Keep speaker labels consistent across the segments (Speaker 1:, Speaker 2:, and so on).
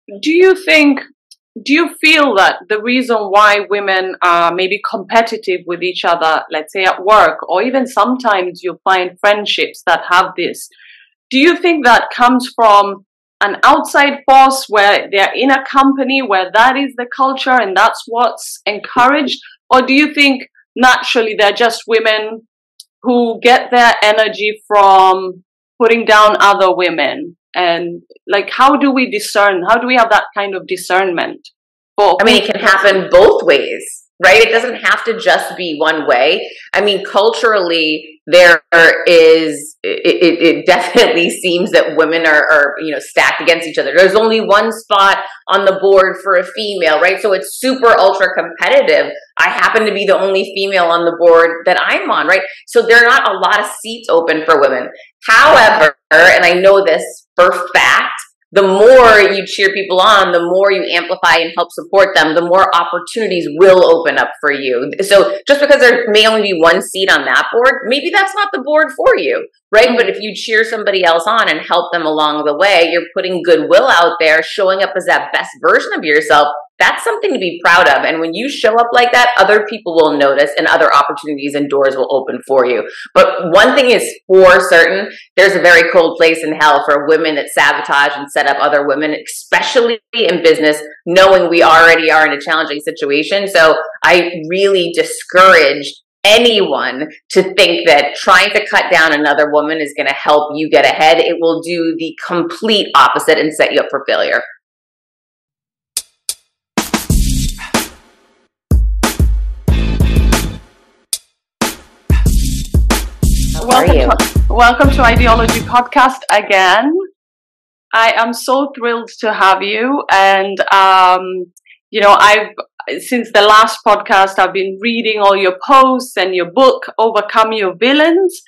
Speaker 1: Do you think, do you feel that the reason why women are maybe competitive with each other, let's say at work, or even sometimes you find friendships that have this, do you think that comes from an outside force where they're in a company where that is the culture and that's what's encouraged? Or do you think naturally they're just women who get their energy from putting down other women? And like, how do we discern? How do we have that kind of discernment? For
Speaker 2: I mean, it can happen both ways, right? It doesn't have to just be one way. I mean, culturally, there is, it definitely seems that women are, stacked against each other. There's only one spot on the board for a female, right? So it's super ultra competitive. I happen to be the only female on the board that I'm on, right? So there are not a lot of seats open for women. However, and I know this for fact, the more you cheer people on, the more you amplify and help support them, the more opportunities will open up for you. So just because there may only be one seat on that board, maybe that's not the board for you, right? But if you cheer somebody else on and help them along the way, you're putting goodwill out there, showing up as that best version of yourself. That's something to be proud of. And when you show up like that, other people will notice and other opportunities and doors will open for you. But one thing is for certain, there's a very cold place in hell for women that sabotage and set up other women, especially in business, knowing we already are in a challenging situation. So I really discourage anyone to think that trying to cut down another woman is going to help you get ahead. It will do the complete opposite and set you up for failure.
Speaker 1: Welcome to Ideology Podcast again. I am so thrilled to have you. And, since the last podcast, I've been reading all your posts and your book, Overcome Your Villains.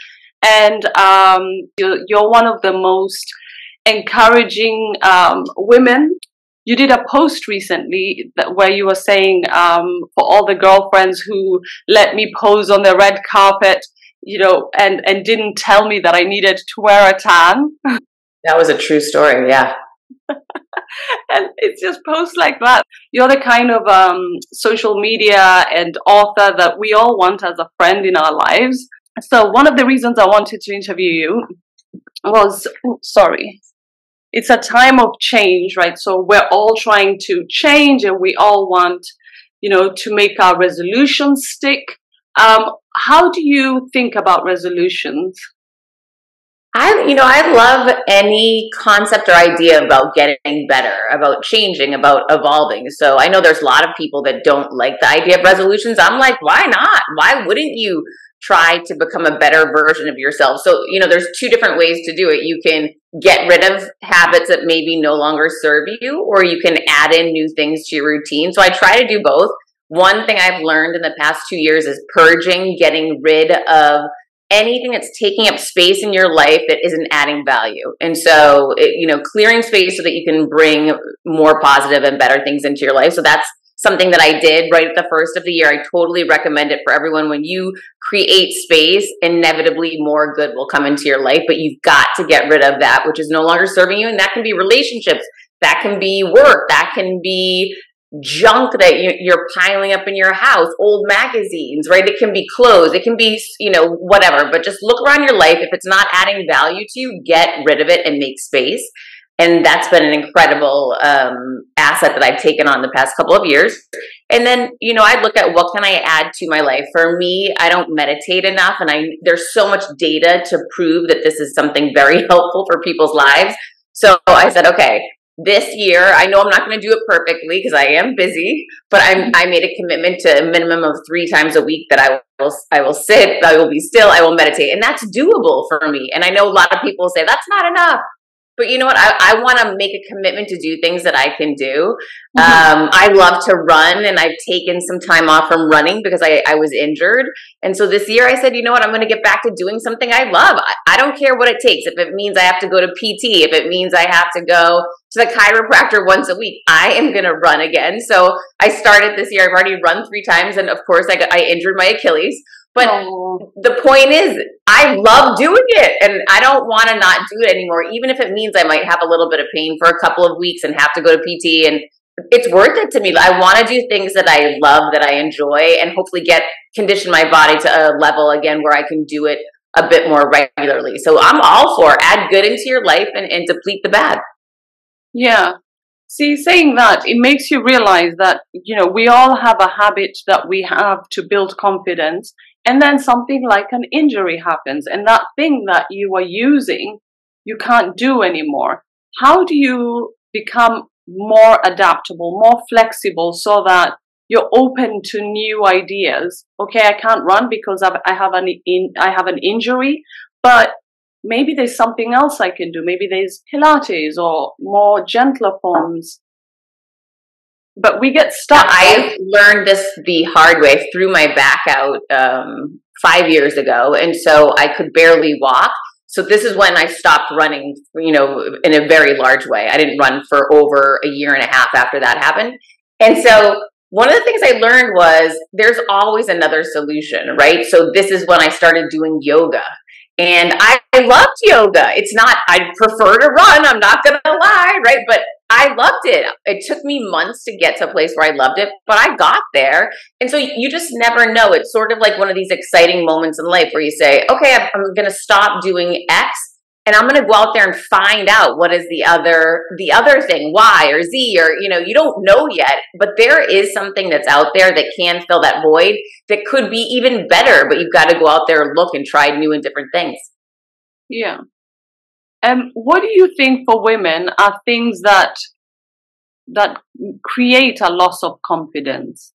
Speaker 1: And you're one of the most encouraging women. You did a post recently where you were saying for all the girlfriends who let me pose on the red carpet, and didn't tell me that I needed to wear a tan.
Speaker 2: That was a true story, yeah.
Speaker 1: And it's just posts like that. You're the kind of social media and author that we all want as a friend in our lives. So one of the reasons I wanted to interview you was, it's a time of change, right? So we're all trying to change and we all want, to make our resolutions stick. How do you think about resolutions?
Speaker 2: I love any concept or idea about getting better, about changing, about evolving. So I know there's a lot of people that don't like the idea of resolutions. I'm like, why not? Why wouldn't you try to become a better version of yourself? So, there's two different ways to do it. You can get rid of habits that maybe no longer serve you, or you can add in new things to your routine. So I try to do both. One thing I've learned in the past 2 years is purging, getting rid of anything that's taking up space in your life that isn't adding value. And so, clearing space so that you can bring more positive and better things into your life. So that's something that I did right at the first of the year. I totally recommend it for everyone. When you create space, inevitably more good will come into your life, but you've got to get rid of that which is no longer serving you. And that can be relationships, that can be work, that can be junk that you're piling up in your house, old magazines, right? It can be clothes, it can be, whatever, but just look around your life. If it's not adding value to you, get rid of it and make space. And that's been an incredible asset that I've taken on the past couple of years. And then, I look at what can I add to my life. For me, I don't meditate enough, and there's so much data to prove that this is something very helpful for people's lives. So I said, okay, this year, I know I'm not going to do it perfectly because I am busy, but I made a commitment to a minimum of 3 times a week that I will sit, I will be still, I will meditate. And that's doable for me. And I know a lot of people say that's not enough. But you know what? I want to make a commitment to do things that I can do. I love to run, and I've taken some time off from running because I was injured. And so this year I said, you know what? I'm going to get back to doing something I love. I don't care what it takes. If it means I have to go to PT, if it means I have to go to the chiropractor once a week, I am going to run again. So I started this year. I've already run 3 times. And of course, I injured my Achilles. But
Speaker 1: Oh,
Speaker 2: the point is, I love doing it and I don't want to not do it anymore, even if it means I might have a little bit of pain for a couple of weeks and have to go to PT. And it's worth it to me. I want to do things that I love, that I enjoy, and hopefully condition my body to a level again where I can do it a bit more regularly. So I'm all for add good into your life and deplete the bad.
Speaker 1: yeah. See, saying that, it makes you realize that, we all have a habit that we have to build confidence. And then something like an injury happens, and that thing that you are using, you can't do anymore. How do you become more adaptable, more flexible so that you're open to new ideas? Okay, I can't run because I have an injury, but maybe there's something else I can do. Maybe there's Pilates or more gentler forms. But we get stuck.
Speaker 2: I learned this the hard way. Threw my back out 5 years ago, and so I could barely walk. So this is when I stopped running, in a very large way. I didn't run for over a year and a half after that happened. And so one of the things I learned was there's always another solution, right? So this is when I started doing yoga. And I loved yoga. It's not, I prefer to run, I'm not going to lie, right? But I loved it. It took me months to get to a place where I loved it, but I got there. And so you just never know. It's sort of like one of these exciting moments in life where you say, okay, I'm going to stop doing X and I'm going to go out there and find out what is the other thing, Y or Z, or, you don't know yet, but there is something that's out there that can fill that void that could be even better, but you've got to go out there and look and try new and different things.
Speaker 1: Yeah. What do you think for women are things that create a loss of confidence?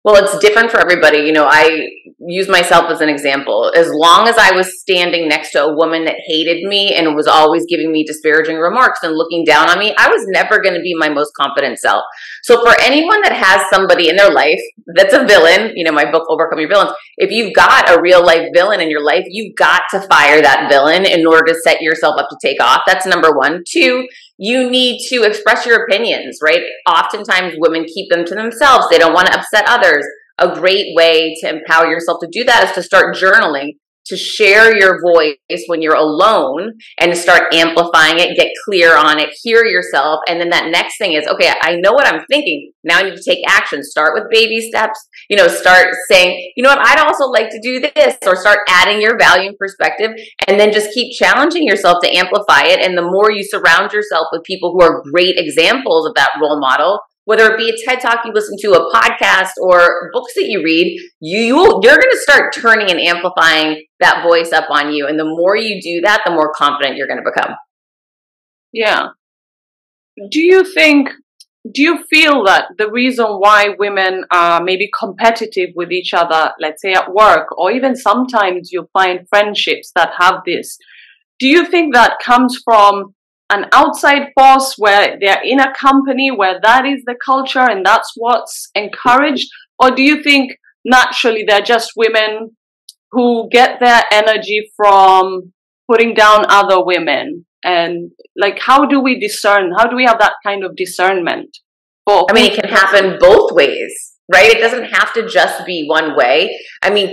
Speaker 2: Well, it's different for everybody. I use myself as an example. As long as I was standing next to a woman that hated me and was always giving me disparaging remarks and looking down on me, I was never going to be my most confident self. So for anyone that has somebody in their life that's a villain, my book, Overcome Your Villains, if you've got a real life villain in your life, you've got to fire that villain in order to set yourself up to take off. That's number one. Two, you need to express your opinions, right? Oftentimes women keep them to themselves. They don't want to upset others. A great way to empower yourself to do that is to start journaling, to share your voice when you're alone and to start amplifying it, get clear on it, hear yourself. And then that next thing is, okay, I know what I'm thinking. Now I need to take action. Start with baby steps, start saying, you know what, I'd also like to do this, or start adding your value and perspective, and then just keep challenging yourself to amplify it. And the more you surround yourself with people who are great examples of that role model, whether it be a TED Talk you listen to, a podcast, or books that you read, you're going to start turning and amplifying that voice up on you. And the more you do that, the more confident you're going to become.
Speaker 1: Yeah. Do you feel that the reason why women are maybe competitive with each other, let's say at work, or even sometimes you find friendships that have this, do you think that comes from an outside force where they're in a company where that is the culture and that's what's encouraged? Or do you think naturally they're just women who get their energy from putting down other women? And how do we discern? How do we have that kind of discernment?
Speaker 2: It can happen both ways, right? It doesn't have to just be one way.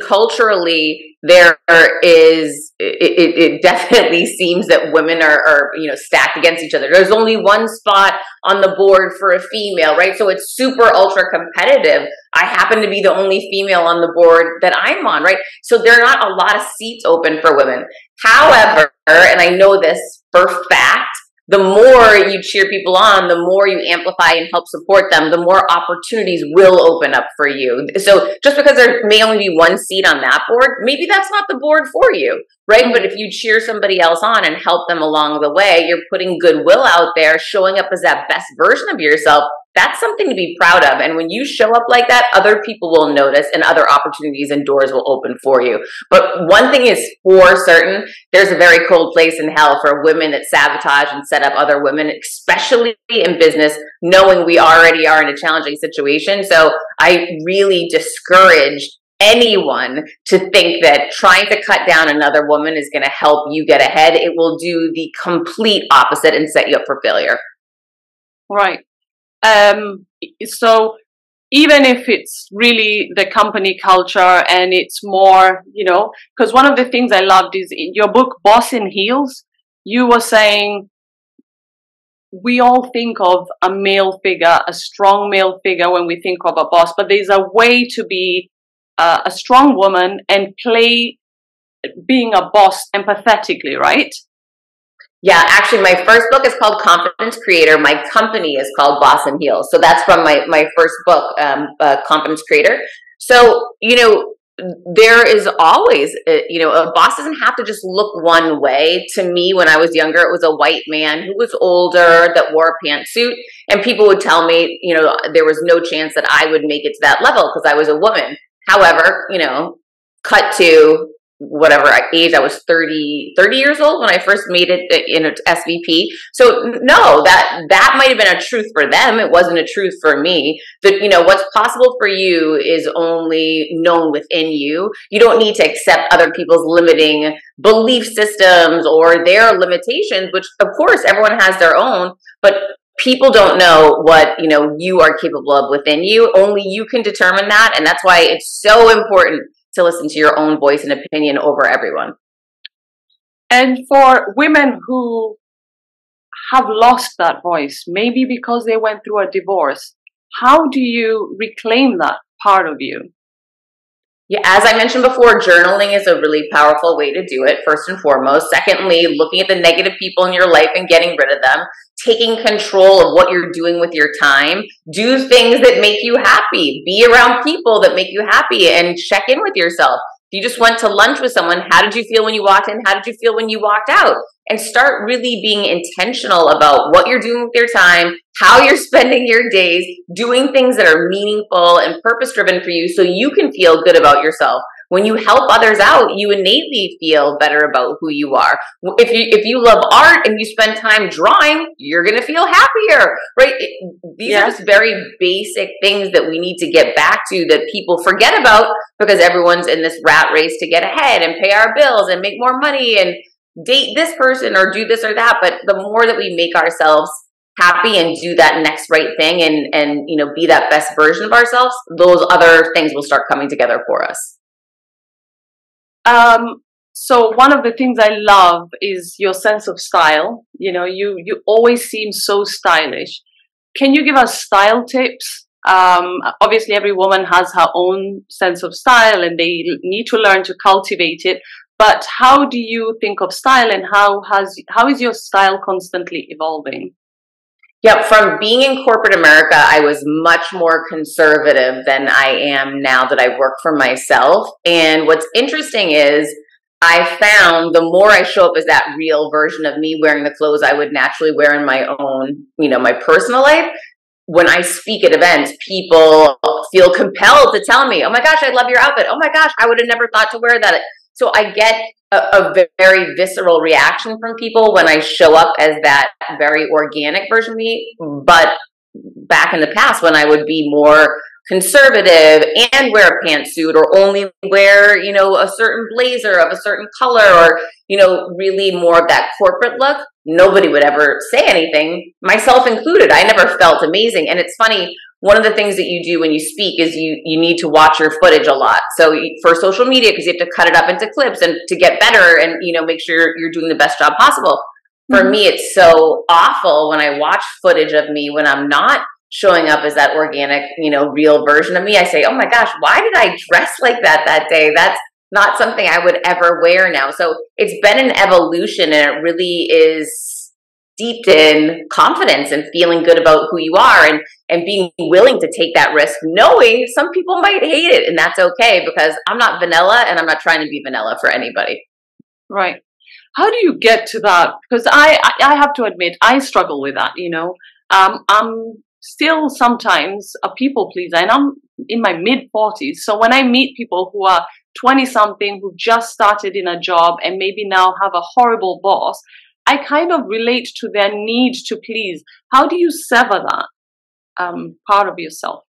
Speaker 2: Culturally, there is, it definitely seems that women are stacked against each other. There's only one spot on the board for a female, right? So it's super ultra competitive. I happen to be the only female on the board that I'm on, right? So there are not a lot of seats open for women. However, and I know this for fact, the more you cheer people on, the more you amplify and help support them, the more opportunities will open up for you. So just because there may only be one seat on that board, maybe that's not the board for you, right? But if you cheer somebody else on and help them along the way, you're putting goodwill out there, showing up as that best version of yourself. That's something to be proud of. And when you show up like that, other people will notice and other opportunities and doors will open for you. But one thing is for certain, there's a very cold place in hell for women that sabotage and set up other women, especially in business, knowing we already are in a challenging situation. So I really discourage anyone to think that trying to cut down another woman is going to help you get ahead. It will do the complete opposite and set you up for failure.
Speaker 1: Right. So even if it's really the company culture and it's more, you know, because one of the things I loved is in your book, Boss in Heels, you were saying we all think of a male figure, a strong male figure when we think of a boss, but there's a way to be a strong woman and play being a boss empathetically, right?
Speaker 2: Yeah, actually, my first book is called Confidence Creator. My company is called Boss and Heels. So that's from my first book, Confidence Creator. So, you know, there is always, you know, a boss doesn't have to just look one way. To me, when I was younger, it was a white man who was older that wore a pantsuit. And people would tell me, you know, there was no chance that I would make it to that level because I was a woman. However, you know, cut to whatever age, I was 30 years old when I first made it in SVP. So no, that might have been a truth for them. It wasn't a truth for me. That, you know, what's possible for you is only known within you. You don't need to accept other people's limiting belief systems or their limitations, which of course everyone has their own, but people don't know what, you know, you are capable of within you. Only you can determine that. And that's why it's so important to listen to your own voice and opinion over everyone.
Speaker 1: And for women who have lost that voice, maybe because they went through a divorce, how do you reclaim that part of you?
Speaker 2: Yeah, as I mentioned before, journaling is a really powerful way to do it, first and foremost. Secondly, looking at the negative people in your life and getting rid of them. Taking control of what you're doing with your time. Do things that make you happy. Be around people that make you happy and check in with yourself. If you just went to lunch with someone, how did you feel when you walked in? How did you feel when you walked out? And start really being intentional about what you're doing with your time, how you're spending your days, doing things that are meaningful and purpose-driven for you so you can feel good about yourself. When you help others out, you innately feel better about who you are. If you love art and you spend time drawing, you're going to feel happier, right? These are just very basic things that we need to get back to that people forget about because everyone's in this rat race to get ahead and pay our bills and make more money and date this person or do this or that. But the more that we make ourselves happy and do that next right thing and you know, be that best version of ourselves, those other things will start coming together for us.
Speaker 1: So one of the things I love is your sense of style. You know, you always seem so stylish. Can you give us style tips? Obviously, every woman has her own sense of style and they need to learn to cultivate it. But how do you think of style and how is your style constantly evolving?
Speaker 2: Yeah, from being in corporate America, I was much more conservative than I am now that I work for myself. And what's interesting is I found the more I show up as that real version of me wearing the clothes I would naturally wear in my own, you know, my personal life, when I speak at events, people feel compelled to tell me, oh my gosh, I love your outfit. Oh my gosh, I would have never thought to wear that. So I get a very visceral reaction from people when I show up as that very organic version of me. But back in the past, when I would be more conservative and wear a pantsuit or only wear, you know, a certain blazer of a certain color or, you know, really more of that corporate look, nobody would ever say anything, myself included. I never felt amazing. And it's funny, one of the things that you do when you speak is you need to watch your footage a lot. So for social media, because you have to cut it up into clips and to get better and, you know, make sure you're doing the best job possible. For me, it's so awful when I watch footage of me when I'm not showing up as that organic, you know, real version of me. I say, oh my gosh, why did I dress like that day? That's not something I would ever wear now. So it's been an evolution and it really is steeped in confidence and feeling good about who you are and being willing to take that risk, knowing some people might hate it. And that's okay because I'm not vanilla and I'm not trying to be vanilla for anybody.
Speaker 1: Right. How do you get to that? Because I have to admit, I struggle with that, you know. I'm still sometimes a people pleaser and I'm in my mid-40s. So when I meet people who are 20-something, who just started in a job and maybe now have a horrible boss, I kind of relate to their need to please. How do you sever that part of yourself?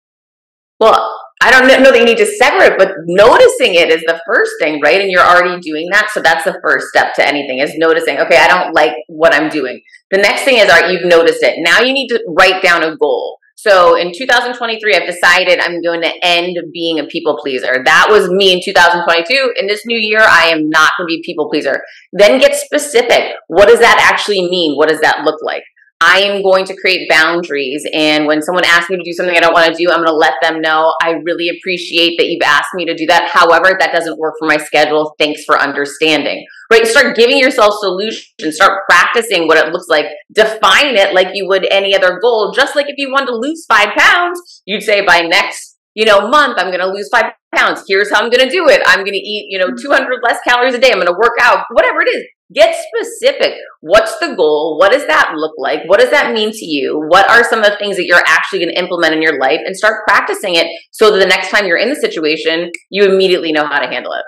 Speaker 2: Well, I don't know that you need to sever it, but noticing it is the first thing, right? And you're already doing that. So that's the first step to anything is noticing, okay, I don't like what I'm doing. The next thing is, all right, you've noticed it. Now you need to write down a goal. So in 2023, I've decided I'm going to end being a people pleaser. That was me in 2022. In this new year, I am not going to be a people pleaser. Then get specific. What does that actually mean? What does that look like? I am going to create boundaries. And when someone asks me to do something I don't want to do, I'm going to let them know, I really appreciate that you've asked me to do that. However, that doesn't work for my schedule. Thanks for understanding. Right? Start giving yourself solutions. Start practicing what it looks like. Define it like you would any other goal. Just like if you wanted to lose 5 pounds, you'd say by next, month, I'm going to lose 5 pounds. Here's how I'm going to do it. I'm going to eat, 200 less calories a day. I'm going to work out, whatever it is. Get specific. What's the goal? What does that look like? What does that mean to you? What are some of the things that you're actually going to implement in your life, and start practicing it so that the next time you're in the situation, you immediately know how to handle it.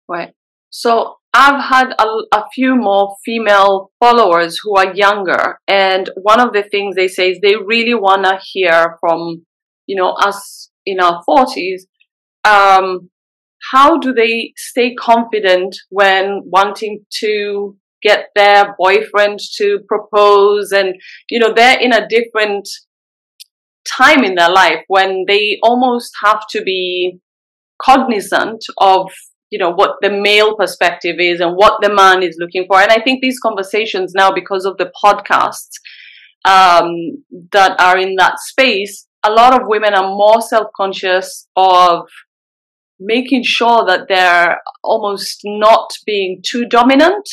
Speaker 1: Right. So I've had a few more female followers who are younger, and one of the things they say is they really want to hear from, us in our 40s. How do they stay confident when wanting to get their boyfriend to propose, and they're in a different time in their life when they almost have to be cognizant of what the male perspective is and what the man is looking for. And I think these conversations now, because of the podcasts that are in that space, a lot of women are more self-conscious of making sure that they're almost not being too dominant.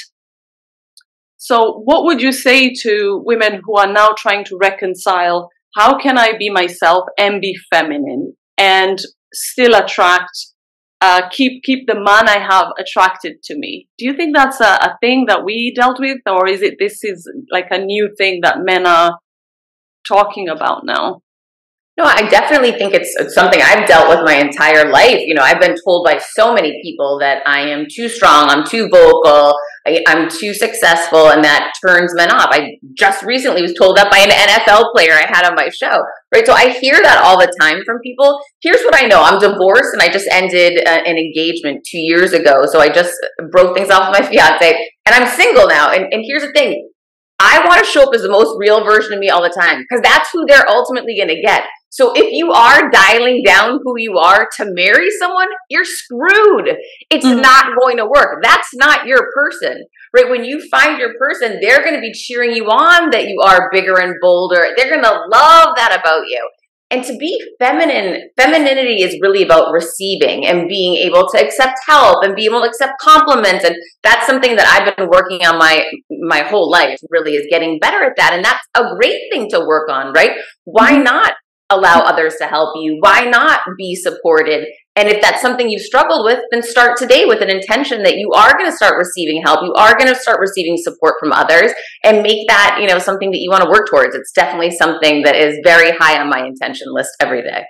Speaker 1: So what would you say to women who are now trying to reconcile, how can I be myself and be feminine and still attract, keep the man I have attracted to me? Do you think that's a thing that we dealt with, or this is like a new thing that men are talking about now?
Speaker 2: No, I definitely think it's something I've dealt with my entire life. I've been told by so many people that I am too strong, I'm too vocal, I'm too successful, and that turns men off. I just recently was told that by an NFL player I had on my show, right? So I hear that all the time from people. Here's what I know. I'm divorced, and I just ended an engagement 2 years ago. So I just broke things off with my fiance, and I'm single now. And here's the thing. I want to show up as the most real version of me all the time, because that's who they're ultimately going to get. So if you are dialing down who you are to marry someone, you're screwed. It's not going to work. That's not your person, right? When you find your person, they're going to be cheering you on that you are bigger and bolder. They're going to love that about you. And to be feminine, femininity is really about receiving and being able to accept help and be able to accept compliments. And that's something that I've been working on my whole life, really, is getting better at that. And that's a great thing to work on, right? Why not allow others to help you? Why not be supported? And if that's something you've struggled with, then start today with an intention that you are going to start receiving help. You are going to start receiving support from others, and make that, something that you want to work towards. It's definitely something that is very high on my intention list every day.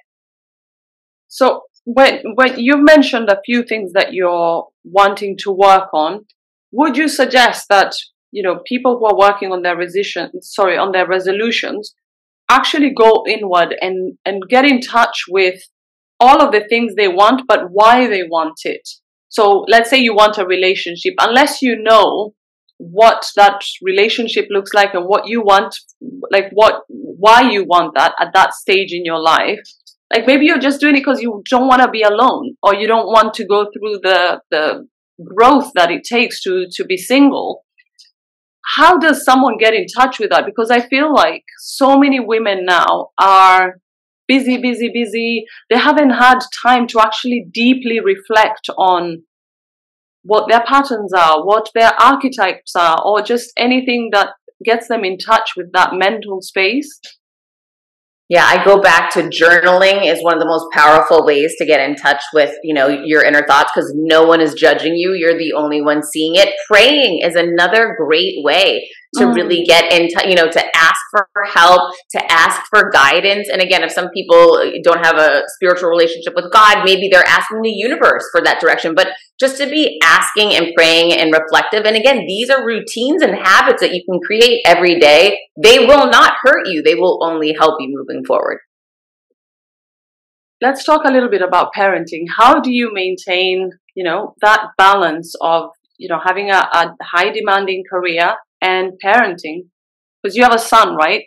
Speaker 1: So when you've mentioned a few things that you're wanting to work on, would you suggest that, people who are working on their resolutions actually go inward and get in touch with all of the things they want, but why they want it? So let's say you want a relationship. Unless you know what that relationship looks like and what you want, why you want that at that stage in your life, like maybe you're just doing it because you don't want to be alone, or you don't want to go through the growth that it takes to be single. How does someone get in touch with that? Because I feel like so many women now are busy. They haven't had time to actually deeply reflect on what their patterns are, what their archetypes are, or just anything that gets them in touch with that mental space.
Speaker 2: Yeah, I go back to journaling is one of the most powerful ways to get in touch with, your inner thoughts, because no one is judging you. You're the only one seeing it. Praying is another great way to really get in touch, to ask for help, to ask for guidance. And again, if some people don't have a spiritual relationship with God, maybe they're asking the universe for that direction. But just to be asking and praying and reflective. And again, these are routines and habits that you can create every day. They will not hurt you. They will only help you moving forward.
Speaker 1: Let's talk a little bit about parenting. How do you maintain, that balance of, having a high demanding career and parenting? Because you have a son, right?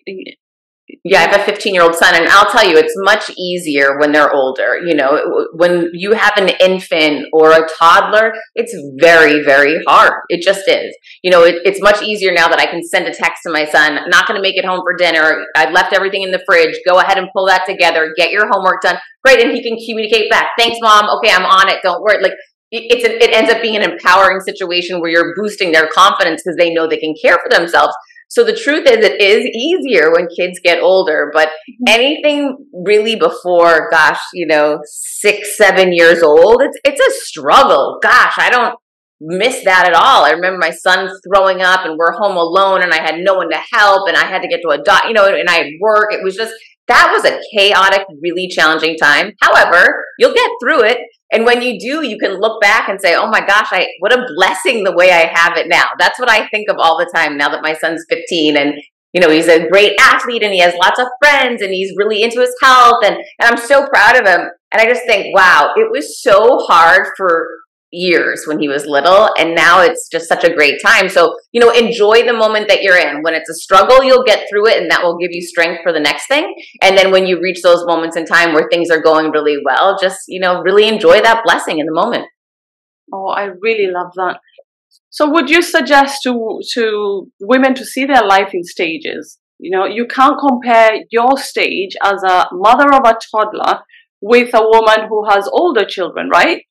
Speaker 2: Yeah, I have a 15-year-old son, and I'll tell you, it's much easier when they're older. You know, when you have an infant or a toddler, it's very, very hard. It just is. You know, it's much easier now that I can send a text to my son, not going to make it home for dinner. I left everything in the fridge. Go ahead and pull that together. Get your homework done. Great. And he can communicate back. Thanks, Mom. Okay, I'm on it. Don't worry. Like, it ends up being an empowering situation where you're boosting their confidence because they know they can care for themselves. So the truth is, it is easier when kids get older, but anything really before, gosh, you know, 6, 7 years old, it's a struggle. Gosh, I don't miss that at all. I remember my son throwing up and we're home alone and I had no one to help and I had to get to a doctor, you know, and I had work. It was just, that was a chaotic, really challenging time. However, you'll get through it. And when you do, you can look back and say, oh my gosh, what a blessing the way I have it now. That's what I think of all the time now that my son's 15 and, you know, he's a great athlete and he has lots of friends and he's really into his health and I'm so proud of him. And I just think, wow, it was so hard for years when he was little and now it's just such a great time. So, you know, enjoy the moment that you're in. When it's a struggle, you'll get through it and that will give you strength for the next thing. And then when you reach those moments in time where things are going really well, just, you know, really enjoy that blessing in the moment.
Speaker 1: Oh, I really love that. So would you suggest to women to see their life in stages? You know, you can't compare your stage as a mother of a toddler with a woman who has older children, right?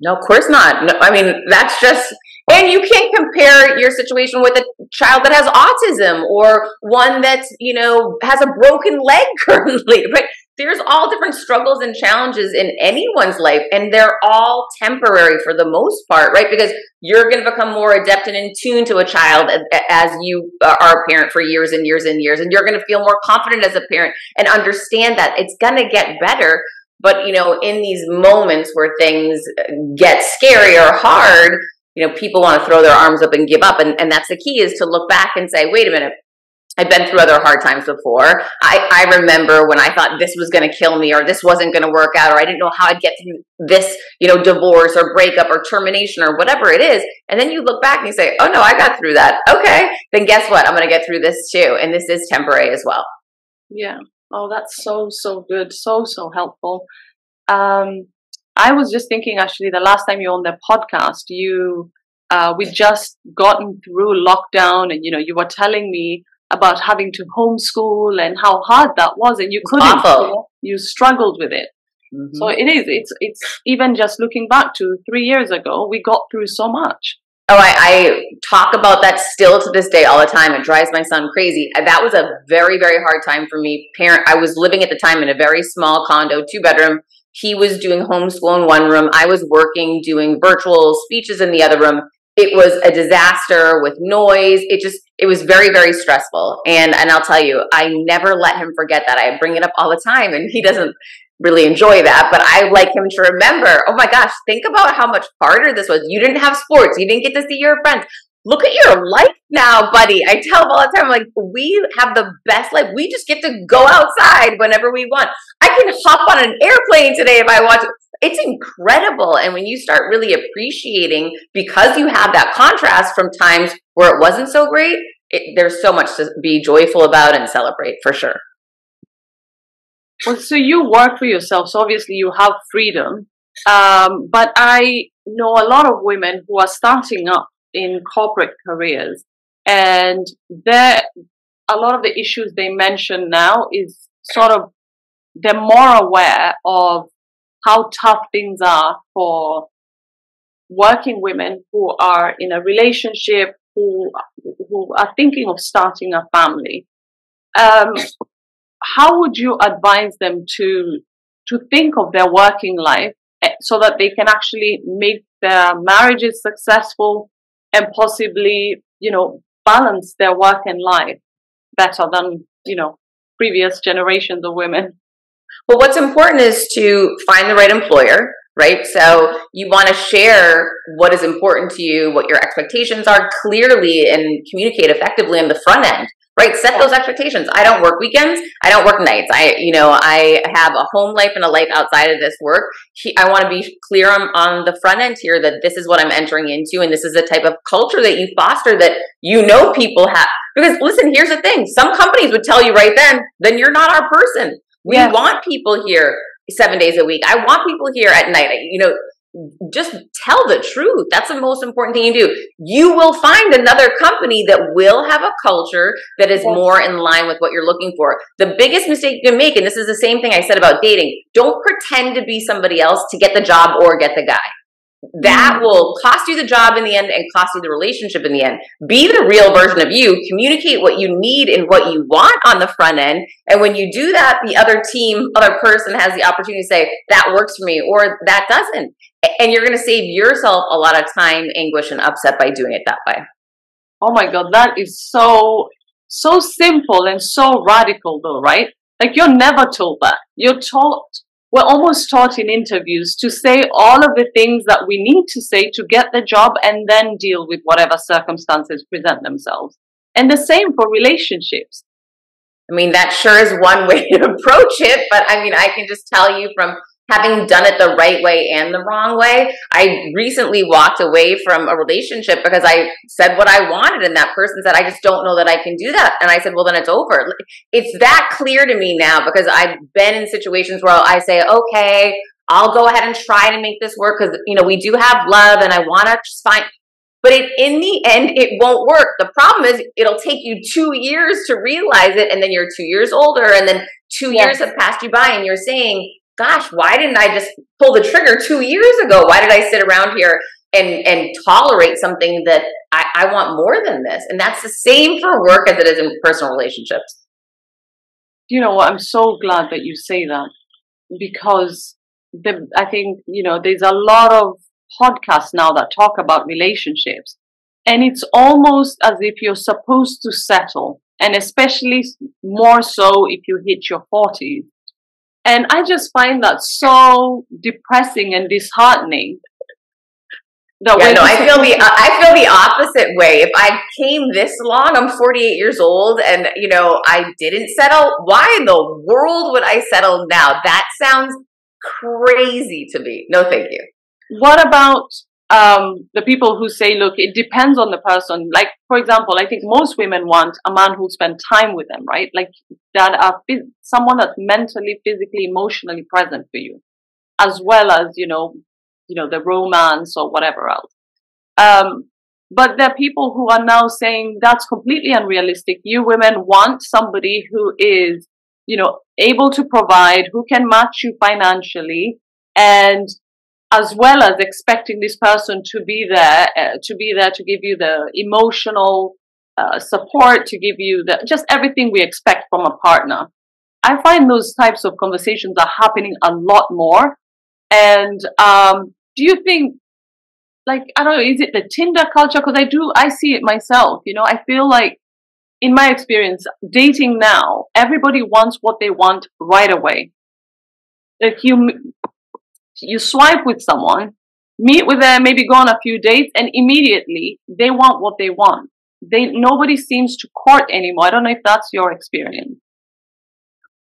Speaker 2: No, of course not. No, I mean, that's just, and you can't compare your situation with a child that has autism or one that's, you know, has a broken leg currently, right? There's all different struggles and challenges in anyone's life, and they're all temporary for the most part, right? Because you're going to become more adept and in tune to a child as you are a parent for years and years and years, and you're going to feel more confident as a parent and understand that it's going to get better. But, you know, in these moments where things get scary or hard, you know, people want to throw their arms up and give up. And that's the key, is to look back and say, wait a minute, I've been through other hard times before. I remember when I thought this was going to kill me or this wasn't going to work out or I didn't know how I'd get through this, you know, divorce or breakup or termination or whatever it is. And then you look back and you say, oh no, I got through that. Okay, then guess what? I'm going to get through this too. And this is temporary as well.
Speaker 1: Yeah. Oh, that's so good. So helpful. I was just thinking, actually, the last time you were on the podcast, we just gotten through lockdown and, you know, you were telling me about having to homeschool and how hard that was and you couldn't, you struggled with it. Mm-hmm. So it's even just looking back to 3 years ago, we got through so much.
Speaker 2: Oh, I talk about that still to this day all the time. It drives my son crazy. That was a very, very hard time for me. I was living at the time in a very small condo, 2-bedroom. He was doing homeschool in one room. I was working, doing virtual speeches in the other room. It was a disaster with noise. It was very, very stressful. And I'll tell you, I never let him forget that. I bring it up all the time and he doesn't really enjoy that, but I like him to remember, oh my gosh, think about how much harder this was. You didn't have sports. You didn't get to see your friends. Look at your life now, buddy. I tell him all the time, I'm like, we have the best life. We just get to go outside whenever we want. I can hop on an airplane today if I want to. It's incredible. And when you start really appreciating, because you have that contrast from times where it wasn't so great, there's so much to be joyful about and celebrate, for sure.
Speaker 1: Well, so you work for yourself, so obviously you have freedom. But I know a lot of women who are starting up in corporate careers, and a lot of the issues they mention now is sort of they're more aware of how tough things are for working women who are in a relationship, who are thinking of starting a family. How would you advise them to think of their working life so that they can actually make their marriages successful and possibly, you know, balance their work and life better than, you know, previous generations of women?
Speaker 2: Well, what's important is to find the right employer, right? So you want to share what is important to you, what your expectations are clearly, and communicate effectively on the front end. right? Set those expectations. I don't work weekends. I don't work nights. I have a home life and a life outside of this work. I want to be clear on the front end here that this is what I'm entering into, and this is the type of culture that you foster that people have. Because listen, here's the thing. Some companies would tell you right then you're not our person. We want people here 7 days a week. I want people here at night. Just tell the truth. That's the most important thing you do. You will find another company that will have a culture that is more in line with what you're looking for. The biggest mistake you can make, and this is the same thing I said about dating, don't pretend to be somebody else to get the job or get the guy. That will cost you the job in the end and cost you the relationship in the end. Be the real version of you. Communicate what you need and what you want on the front end. And when you do that, the other person has the opportunity to say, that works for me, or that doesn't. And you're going to save yourself a lot of time, anguish, and upset by doing it that way.
Speaker 1: Oh my God, that is so simple and so radical though, right? Like you're never told that. We're almost taught in interviews to say all of the things that we need to say to get the job and then deal with whatever circumstances present themselves. And the same for relationships.
Speaker 2: I mean, that sure is one way to approach it, but I mean, I can just tell you from having done it the right way and the wrong way. I recently walked away from a relationship because I said what I wanted, and that person said, I just don't know that I can do that. And I said, well, then it's over. It's that clear to me now because I've been in situations where I say, okay, I'll go ahead and try to make this work because, we do have love and I want to just find, but in the end, it won't work. The problem is it'll take you 2 years to realize it, and then you're 2 years older, and then 2 years have passed you by, and you're saying, gosh, why didn't I just pull the trigger 2 years ago? Why did I sit around here and tolerate something that I want more than this? And that's the same for work as it is in personal relationships.
Speaker 1: You know what? I'm so glad that you say that because I think, there's a lot of podcasts now that talk about relationships, and it's almost as if you're supposed to settle, and especially more so if you hit your 40s. And I just find that so depressing and disheartening. I feel the opposite way. If I came this long, I'm 48 years old, and I didn't settle. Why in the world would I settle now? That sounds crazy to me. No, thank you. What about the people who say, look, it depends on the person? Like, for example, I think most women want a man who'll spend time with them, right? Like someone that's mentally, physically, emotionally present for you, as well as, the romance or whatever else. But there are people who are now saying that's completely unrealistic. You women want somebody who is, able to provide, who can match you financially, and as well as expecting this person to be there to give you the emotional support, to give you just everything we expect from a partner. I find those types of conversations are happening a lot more. And do you think, like, I don't know, is it the Tinder culture? Because I see it myself. I feel like, in my experience, dating now, everybody wants what they want right away. Like you swipe with someone, meet with them, maybe go on a few dates, and immediately they want what they want. Nobody seems to court anymore. I don't know if that's your experience.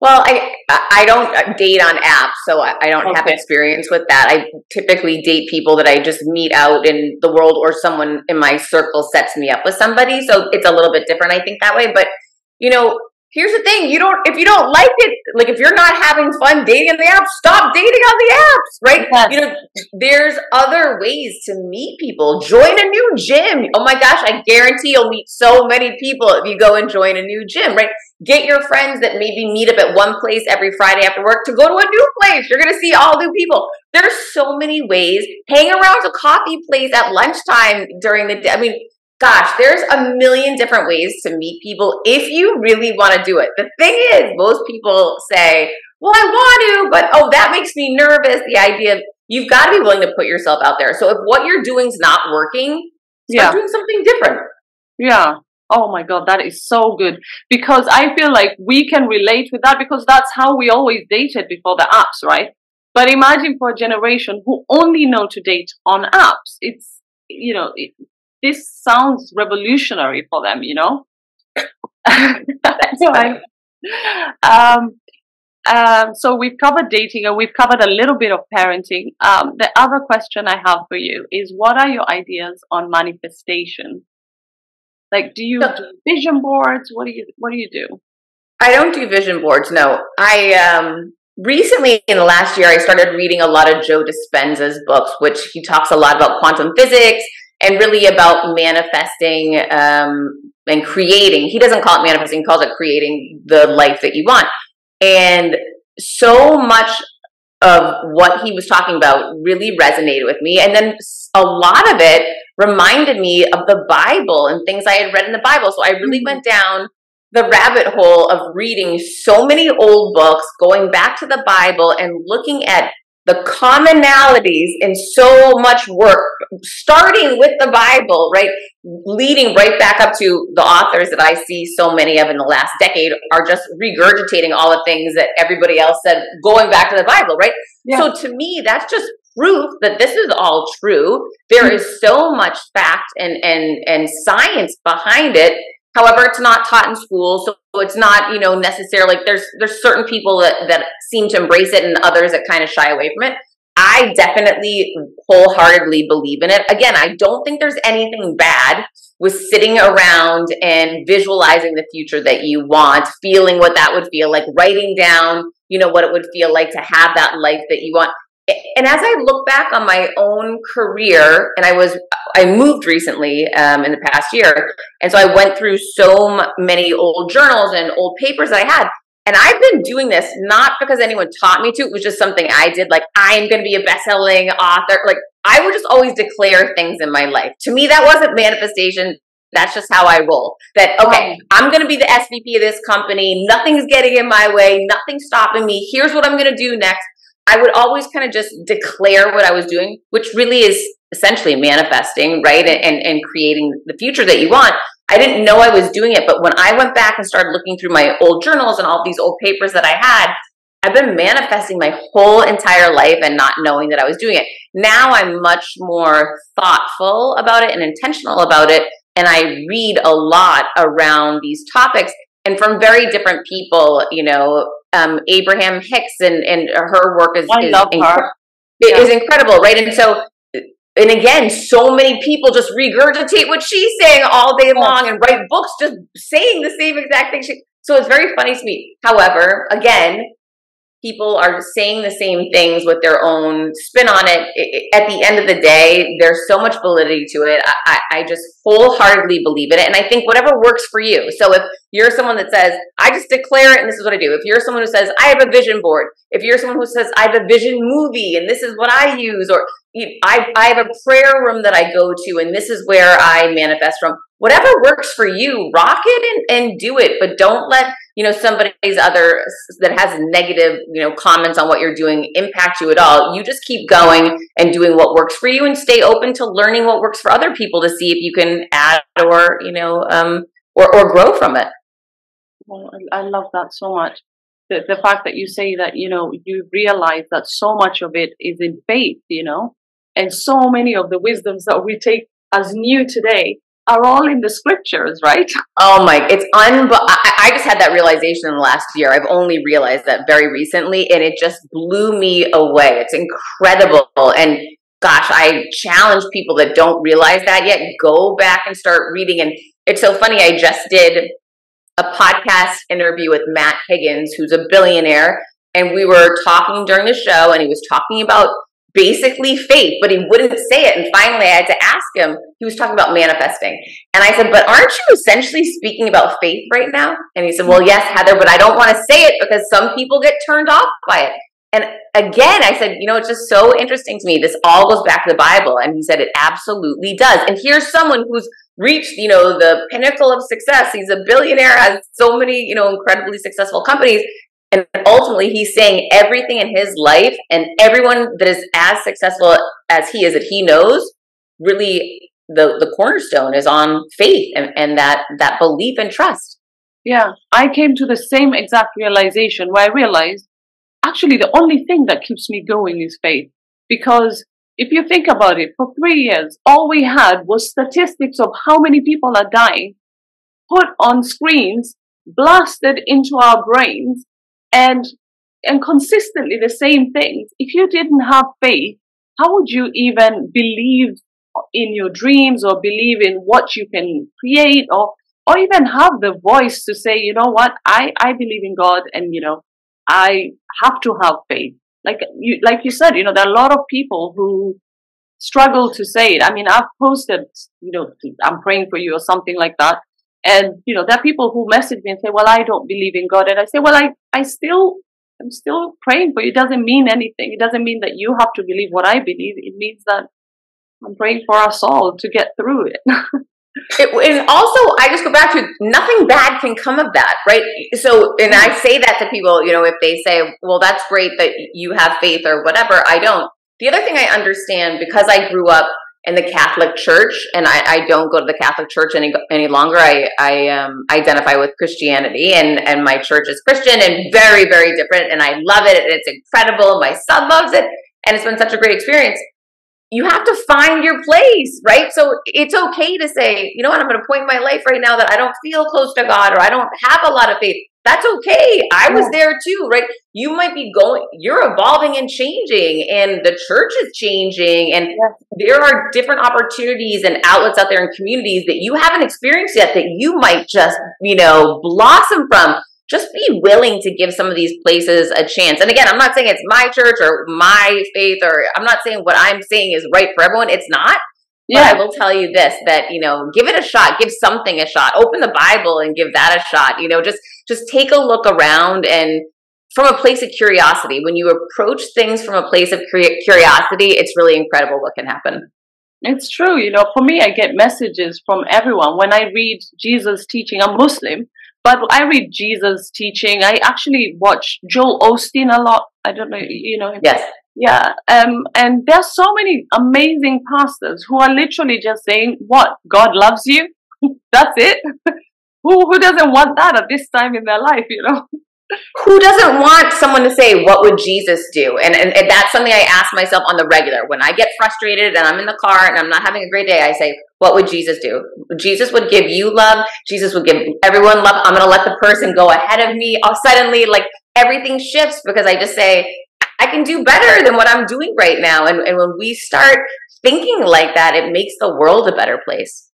Speaker 2: Well, I don't date on apps, so I don't have experience with that. I typically date people that I just meet out in the world, or someone in my circle sets me up with somebody. So it's a little bit different, I think, that way. But, here's the thing. If you don't like it, like if you're not having fun dating on the apps, stop dating on the apps, right? Yes. There's other ways to meet people. Join a new gym. Oh my gosh, I guarantee you'll meet so many people if you go and join a new gym, right? Get your friends that maybe meet up at one place every Friday after work to go to a new place. You're going to see all new people. There's so many ways. Hang around a coffee place at lunchtime during the day. I mean, gosh, there's a million different ways to meet people if you really want to do it. The thing is, most people say, well, I want to, but that makes me nervous. The idea of you've got to be willing to put yourself out there. So if what you're doing is not working, start doing something different.
Speaker 1: Yeah. Oh my God, that is so good. Because I feel like we can relate with that because that's how we always dated before the apps, right? But imagine for a generation who only know to date on apps. It's, this sounds revolutionary for them,
Speaker 2: That's funny.
Speaker 1: Um, so we've covered dating and we've covered a little bit of parenting. The other question I have for you is, what are your ideas on manifestation? Like, do you
Speaker 2: So
Speaker 1: do vision boards? What do you do?
Speaker 2: I don't do vision boards. No, I recently in the last year I started reading a lot of Joe Dispenza's books, which he talks a lot about quantum physics and really about manifesting and creating. He doesn't call it manifesting; he calls it creating the life that you want. And so much of what he was talking about really resonated with me. And then a lot of it reminded me of the Bible and things I had read in the Bible. So I really went down the rabbit hole of reading so many old books, going back to the Bible and looking at the commonalities in so much work, starting with the Bible, right? Leading right back up to the authors that I see so many of in the last decade are just regurgitating all the things that everybody else said, going back to the Bible, right?
Speaker 1: Yeah.
Speaker 2: So to me, that's just proof that this is all true. There is so much fact and science behind it. However, it's not taught in school, so it's not, necessarily like there's certain people that seem to embrace it and others that kind of shy away from it. I definitely wholeheartedly believe in it. Again, I don't think there's anything bad with sitting around and visualizing the future that you want, feeling what that would feel like, writing down, what it would feel like to have that life that you want. And as I look back on my own career, and I moved recently in the past year, and so I went through so many old journals and old papers that I had, and I've been doing this not because anyone taught me to. It was just something I did. Like, I'm going to be a best-selling author. Like, I would just always declare things in my life. To me, that wasn't manifestation. That's just how I roll. That, okay, I'm going to be the SVP of this company. Nothing's getting in my way. Nothing's stopping me. Here's what I'm going to do next. I would always kind of just declare what I was doing, which really is essentially manifesting, right? And creating the future that you want. I didn't know I was doing it, but when I went back and started looking through my old journals and all these old papers that I had, I've been manifesting my whole entire life and not knowing that I was doing it. Now I'm much more thoughtful about it and intentional about it. And I read a lot around these topics and from very different people, Abraham Hicks and her work is incredible, right? And so, and again, so many people just regurgitate what she's saying all day long and write books just saying the same exact thing. So it's very funny to me. However, again, people are saying the same things with their own spin on it. At the end of the day, there's so much validity to it. I just wholeheartedly believe in it. And I think whatever works for you. So if you're someone that says, I just declare it and this is what I do. If you're someone who says, I have a vision board. If you're someone who says, I have a vision movie and this is what I use. Or I have a prayer room that I go to and this is where I manifest from. Whatever works for you, rock it and do it. But don't let somebody's other that has negative, comments on what you're doing impact you at all. You just keep going and doing what works for you and stay open to learning what works for other people to see if you can add or grow from it.
Speaker 1: Well, I love that so much. The fact that you say that, you realize that so much of it is in faith, and so many of the wisdoms that we take as new today are all in the scriptures, right?
Speaker 2: Oh my, I just had that realization in the last year. I've only realized that very recently and it just blew me away. It's incredible. And gosh, I challenge people that don't realize that yet, go back and start reading. And it's so funny. I just did a podcast interview with Matt Higgins, who's a billionaire. And we were talking during the show and he was talking about basically faith, but he wouldn't say it. And finally I had to ask him, he was talking about manifesting. And I said, but aren't you essentially speaking about faith right now? And he said, well, yes, Heather, but I don't want to say it because some people get turned off by it. And again, I said, it's just so interesting to me. This all goes back to the Bible. And he said, it absolutely does. And here's someone who's reached, the pinnacle of success. He's a billionaire, has so many, incredibly successful companies. And ultimately, he's saying everything in his life and everyone that is as successful as he is that he knows, really the cornerstone is on faith and that belief and trust.
Speaker 1: Yeah, I came to the same exact realization where I realized actually the only thing that keeps me going is faith. Because if you think about it, for 3 years, all we had was statistics of how many people are dying. put on screens, blasted into our brains, and consistently the same things. If you didn't have faith, how would you even believe in your dreams, or believe in what you can create, or even have the voice to say, you know what, I believe in God, and I have to have faith. Like you said, there are a lot of people who struggle to say it. I mean, I've posted, I'm praying for you or something like that. And, there are people who message me and say, well, I don't believe in God. And I say, well, I'm still praying for you. It doesn't mean anything. It doesn't mean that you have to believe what I believe. It means that I'm praying for us all to get through it.
Speaker 2: And also, I just go back to, nothing bad can come of that, right? So, and I say that to people, if they say, well, that's great that you have faith or whatever, I don't. The other thing I understand, because I grew up in the Catholic Church, and I don't go to the Catholic Church any longer. I identify with Christianity, and my church is Christian and very, very different, and I love it, and it's incredible. My son loves it, and it's been such a great experience. You have to find your place, right? So it's okay to say, you know what, I'm at a point in my life right now that I don't feel close to God, or I don't have a lot of faith. That's okay. I was there too, right? You might be you're evolving and changing, and the church is changing, and there are different opportunities and outlets out there in communities that you haven't experienced yet that you might just, blossom from. Just be willing to give some of these places a chance. And again, I'm not saying it's my church or my faith, or I'm not saying what I'm saying is right for everyone. It's not. But I will tell you this, that, give it a shot, give something a shot, open the Bible and give that a shot, just take a look around, and from a place of curiosity. When you approach things from a place of curiosity, it's really incredible what can happen.
Speaker 1: It's true. For me, I get messages from everyone. When I read Jesus teaching, I'm Muslim, but I read Jesus teaching. I actually watch Joel Osteen a lot. I don't know, him.
Speaker 2: Yes.
Speaker 1: Yeah. And there's so many amazing pastors who are literally just saying, what? God loves you? That's it? Who doesn't want that at this time in their life,
Speaker 2: Who doesn't want someone to say, what would Jesus do? And that's something I ask myself on the regular. When I get frustrated and I'm in the car and I'm not having a great day, I say, what would Jesus do? Jesus would give you love. Jesus would give everyone love. I'm going to let the person go ahead of me. Suddenly, everything shifts, because I just say, I can do better than what I'm doing right now. And when we start thinking like that, it makes the world a better place.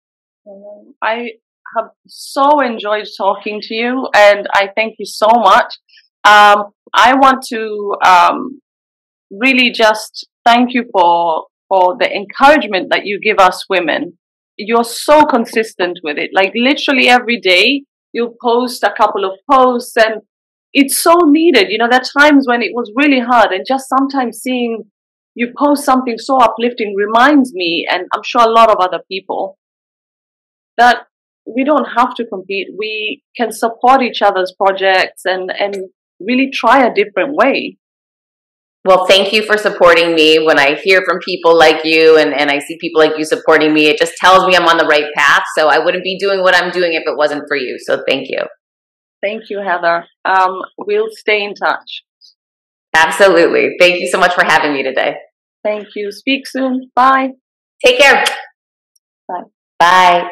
Speaker 1: I have so enjoyed talking to you, and I thank you so much. I want to really just thank you for the encouragement that you give us women. You're so consistent with it. Literally every day you post a couple of posts, and it's so needed. There are times when it was really hard, and just sometimes seeing you post something so uplifting reminds me, and I'm sure a lot of other people, that we don't have to compete. We can support each other's projects and really try a different way.
Speaker 2: Well, thank you for supporting me. When I hear from people like you, and I see people like you supporting me, it just tells me I'm on the right path. So I wouldn't be doing what I'm doing if it wasn't for you. So thank you.
Speaker 1: Thank you, Heather. We'll stay in touch.
Speaker 2: Absolutely. Thank you so much for having me today.
Speaker 1: Thank you. Speak soon. Bye.
Speaker 2: Take care.
Speaker 1: Bye.
Speaker 2: Bye.